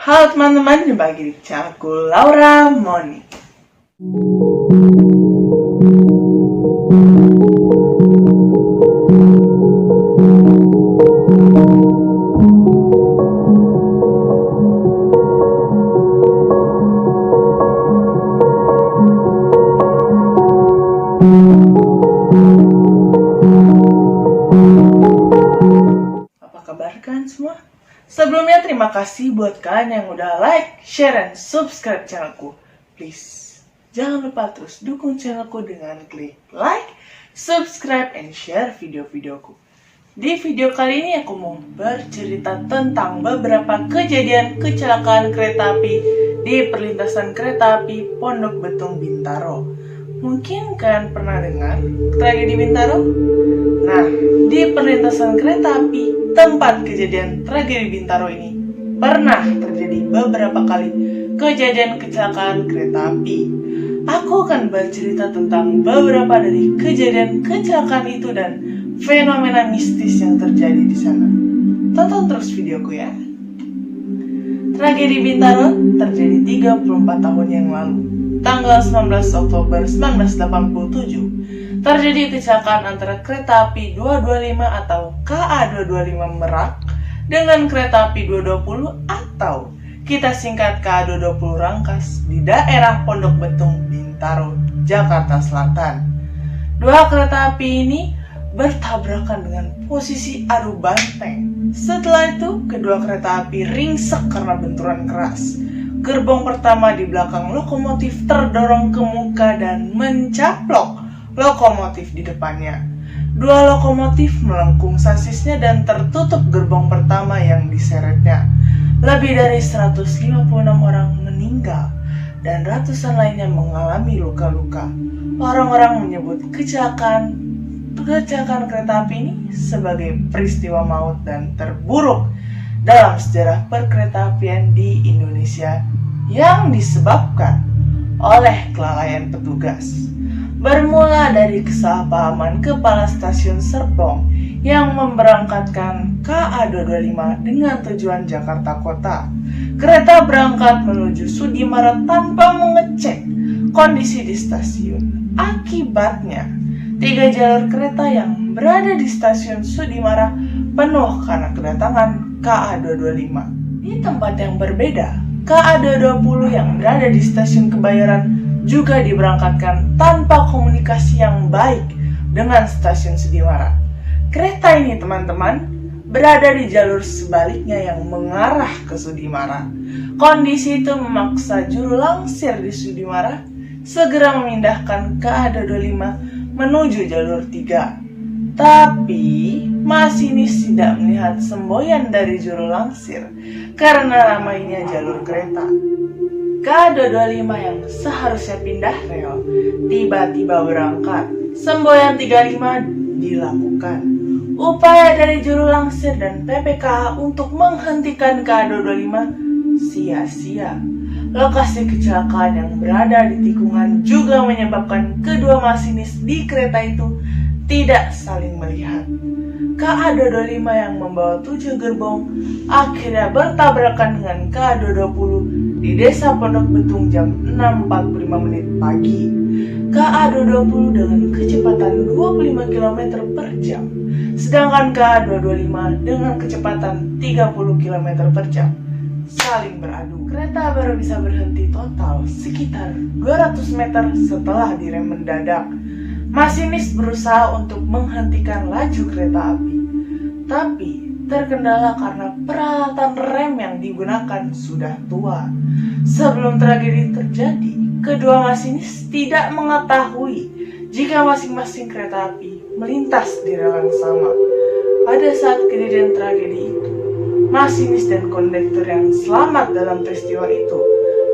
Halo teman-teman, jumpa lagi di channelku Laura Moni. Apa kabar kalian semua? Sebelumnya terima kasih buat kalian yang udah like, share, dan subscribe channelku. Please, jangan lupa terus dukung channelku dengan klik like, subscribe, and share video-videoku. Di video kali ini aku mau bercerita tentang beberapa kejadian kecelakaan kereta api di perlintasan kereta api Pondok Betung Bintaro. Mungkin kalian pernah dengar tragedi Bintaro? Nah, di perlintasan kereta api tempat kejadian tragedi Bintaro ini pernah terjadi beberapa kali kejadian kecelakaan kereta api. Aku akan bercerita tentang beberapa dari kejadian kecelakaan itu dan fenomena mistis yang terjadi di sana. Tonton terus videoku ya. Tragedi Bintaro terjadi 34 tahun yang lalu. Tanggal 19 Oktober 1987, terjadi kecelakaan antara kereta api 225 atau KA225 Merak dengan kereta api 220 atau kita singkat KA220 Rangkas di daerah Pondok Betung Bintaro, Jakarta Selatan. Dua kereta api ini bertabrakan dengan posisi adu banteng. Setelah itu, kedua kereta api ringsek karena benturan keras. Gerbong pertama di belakang lokomotif terdorong ke muka dan mencaplok lokomotif di depannya. Dua lokomotif melengkung sasisnya dan tertutup gerbong pertama yang diseretnya. Lebih dari 156 orang meninggal dan ratusan lainnya mengalami luka-luka. Orang-orang menyebut kecelakaan kereta api ini sebagai peristiwa maut dan terburuk dalam sejarah perkeretaapian di Indonesia yang disebabkan oleh kelalaian petugas. Bermula dari kesalahpahaman kepala stasiun Serpong yang memberangkatkan KA225 dengan tujuan Jakarta Kota. Kereta berangkat menuju Sudimara tanpa mengecek kondisi di stasiun. Akibatnya, 3 jalur kereta yang berada di stasiun Sudimara penuh karena kedatangan KA225. Di tempat yang berbeda, KA220 yang berada di stasiun Kebayoran juga diberangkatkan tanpa komunikasi yang baik dengan stasiun Sudimara. Kereta ini teman-teman berada di jalur sebaliknya yang mengarah ke Sudimara. Kondisi itu memaksa juru langsir di Sudimara segera memindahkan KA225 menuju jalur 3. Tapi masinis tidak melihat semboyan dari juru langsir karena ramainya jalur kereta. KA225 yang seharusnya pindah rel tiba-tiba berangkat. Semboyan 35 dilakukan. Upaya dari juru langsir dan PPKA untuk menghentikan KA225 sia-sia. Lokasi kecelakaan yang berada di tikungan juga menyebabkan kedua masinis di kereta itu tidak saling melihat. KA225 yang membawa 7 gerbong akhirnya bertabrakan dengan KA220 di Desa Pondok Betung jam 6.45 menit pagi. KA220 dengan kecepatan 25 km per jam, sedangkan KA225 dengan kecepatan 30 km per jam. Saling beradu. Kereta baru bisa berhenti total sekitar 200 meter setelah direm mendadak. Masinis berusaha untuk menghentikan laju kereta api, tapi terkendala karena peralatan rem yang digunakan sudah tua. Sebelum tragedi terjadi, kedua masinis tidak mengetahui jika masing-masing kereta api melintas di rel yang sama. Pada saat kejadian tragedi itu, masinis dan kondektur yang selamat dalam peristiwa itu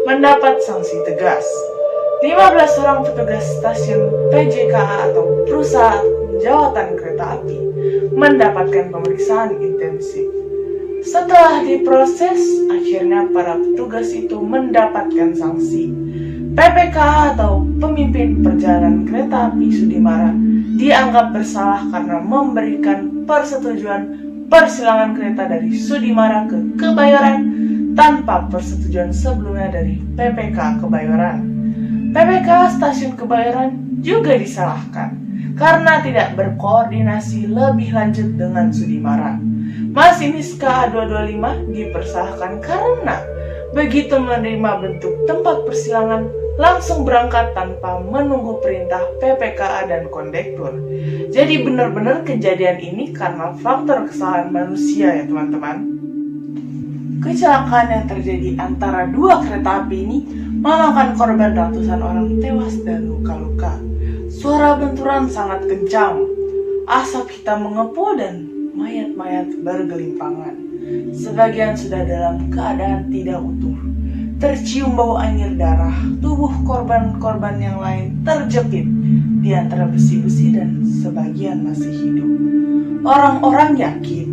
mendapat sanksi tegas. 15 orang petugas stasiun PJKA atau Perusahaan Jawatan Kereta Api mendapatkan pemeriksaan intensif. Setelah diproses, akhirnya para petugas itu mendapatkan sanksi. PPKA atau Pemimpin Perjalanan Kereta Api Sudimara dianggap bersalah karena memberikan persetujuan persilangan kereta dari Sudimara ke Kebayoran tanpa persetujuan sebelumnya dari PPK Kebayoran. PPK Stasiun Kebayoran juga disalahkan karena tidak berkoordinasi lebih lanjut dengan Sudimara. Masinis KA225 dipersalahkan karena begitu menerima bentuk tempat persilangan langsung berangkat tanpa menunggu perintah PPKA dan kondektur. Jadi benar-benar kejadian ini karena faktor kesalahan manusia ya teman-teman. Kecelakaan yang terjadi antara dua kereta api ini memakan korban ratusan orang tewas dan luka-luka. Suara benturan sangat kencang, asap hitam mengepul dan mayat-mayat bergelimpangan. Sebagian sudah dalam keadaan tidak utuh. Tercium bau anyir darah, tubuh korban-korban yang lain terjepit di antara besi-besi dan sebagian masih hidup. Orang-orang yakin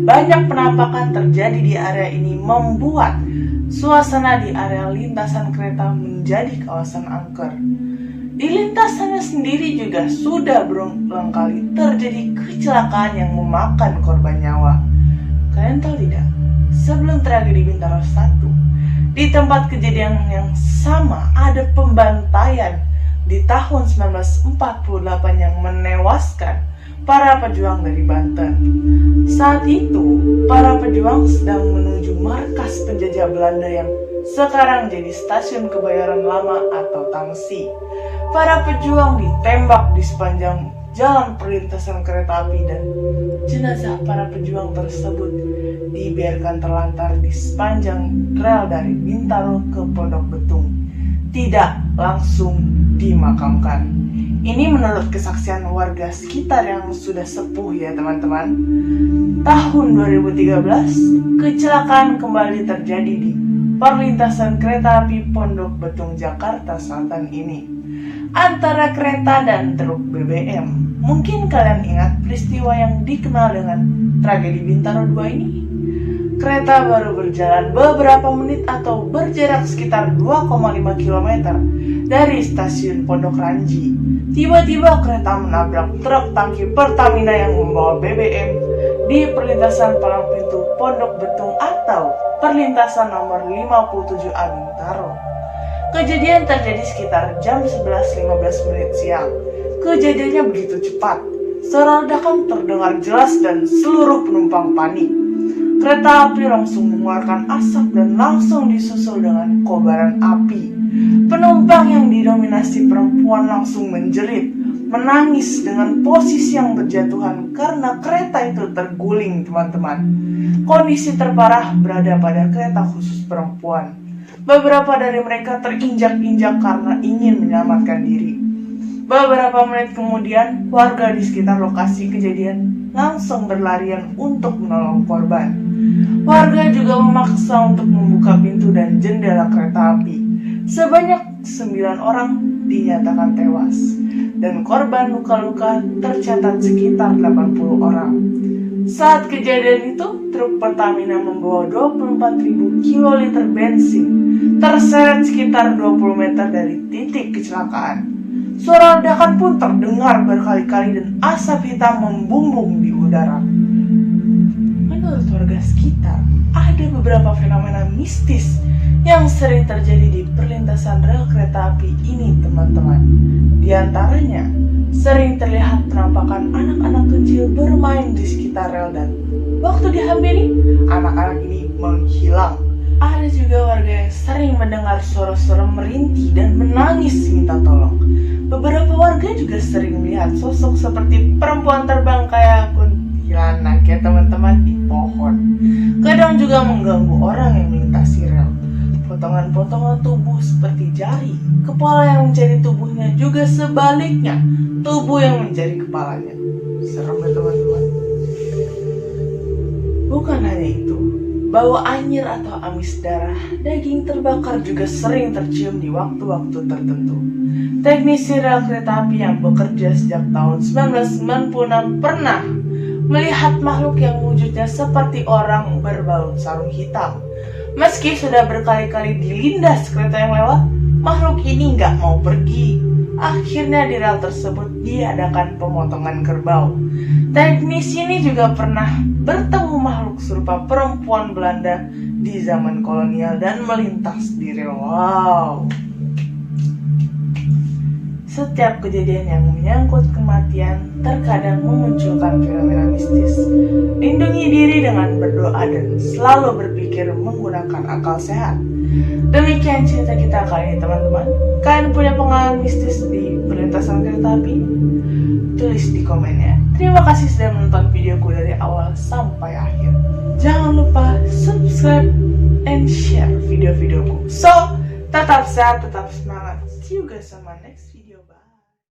banyak penampakan terjadi di area ini membuat suasana di area lintasan kereta menjadi kawasan angker. Di lintasannya sendiri juga sudah berulang kali terjadi kecelakaan yang memakan korban nyawa. Kalian tahu tidak? Sebelum tragedi Bintaro 1, di tempat kejadian yang sama ada pembantaian di tahun 1948 yang menewaskan para pejuang dari Banten. Saat itu, para pejuang sedang menuju markas penjajah Belanda yang sekarang jadi Stasiun Kebayoran Lama atau Tangsi. Para pejuang ditembak di sepanjang jalan perlintasan kereta api dan jenazah para pejuang tersebut dibiarkan terlantar di sepanjang rel dari Bintaro ke Pondok Betung, tidak langsung dimakamkan. Ini menurut kesaksian warga sekitar yang sudah sepuh ya teman-teman. Tahun 2013, kecelakaan kembali terjadi di perlintasan kereta api Pondok Betung Jakarta Selatan ini antara kereta dan truk BBM. Mungkin kalian ingat peristiwa yang dikenal dengan tragedi Bintaro 2 ini? Kereta baru berjalan beberapa menit atau berjarak sekitar 2,5 km dari stasiun Pondok Ranji. Tiba-tiba kereta menabrak truk tangki Pertamina yang membawa BBM di perlintasan Palang Pintu Pondok Betung atau perlintasan nomor 57A Bintaro. Kejadian terjadi sekitar jam 11.15 siang. Kejadiannya begitu cepat. Suara ledakan terdengar jelas dan seluruh penumpang panik. Kereta api langsung mengeluarkan asap dan langsung disusul dengan kobaran api. Penumpang yang didominasi perempuan langsung menjerit, menangis dengan posisi yang berjatuhan karena kereta itu terguling, teman-teman. Kondisi terparah berada pada kereta khusus perempuan. Beberapa dari mereka terinjak-injak karena ingin menyelamatkan diri. Beberapa menit kemudian, warga di sekitar lokasi kejadian langsung berlarian untuk menolong korban. Warga juga memaksa untuk membuka pintu dan jendela kereta api. Sebanyak 9 orang dinyatakan tewas dan korban luka-luka tercatat sekitar 80 orang. Saat kejadian itu, truk Pertamina membawa 24.000 kiloliter bensin terseret sekitar 20 meter dari titik kecelakaan. Suara ledakan pun terdengar berkali-kali dan asap hitam membumbung di udara. Menurut warga sekitar, ada beberapa fenomena mistis yang sering terjadi di perlintasan rel kereta api ini, teman-teman. Di antaranya, sering terlihat penampakan anak-anak kecil bermain di sekitar rel dan waktu dihampiri, anak-anak ini menghilang. Ada juga warga yang sering mendengar suara-suara merintih dan menangis minta tolong. Beberapa warga juga sering melihat sosok seperti perempuan terbang kayak kuntilanak ya teman-teman di pohon. Kadang juga mengganggu orang yang melintasi rel. Potongan-potongan tubuh seperti jari, kepala yang menjadi tubuhnya juga sebaliknya, tubuh yang menjadi kepalanya. Serem ya teman-teman. Bukan hanya itu, bau anyir atau amis darah, daging terbakar juga sering tercium di waktu-waktu tertentu. Teknisi rel kereta api yang bekerja sejak tahun 1996 pernah melihat makhluk yang wujudnya seperti orang berbalut sarung hitam. Meski sudah berkali-kali dilindas kereta yang lewat, makhluk ini nggak mau pergi. Akhirnya di rel tersebut diadakan pemotongan kerbau. Teknis ini juga pernah bertemu makhluk serupa perempuan Belanda di zaman kolonial dan melintas di rel. Wow. Setiap kejadian yang menyangkut kematian terkadang memunculkan fenomena mistis. Lindungi diri dengan berdoa dan selalu berpikir menggunakan akal sehat. Demikian cerita kita kali ini teman-teman. Kalian punya pengalaman mistis di perlintasan kereta api? Tulis di komen ya. Terima kasih sudah menonton videoku dari awal sampai akhir. Jangan lupa subscribe and share video-videoku. So, tetap sehat, tetap semangat. See you guys on my next video.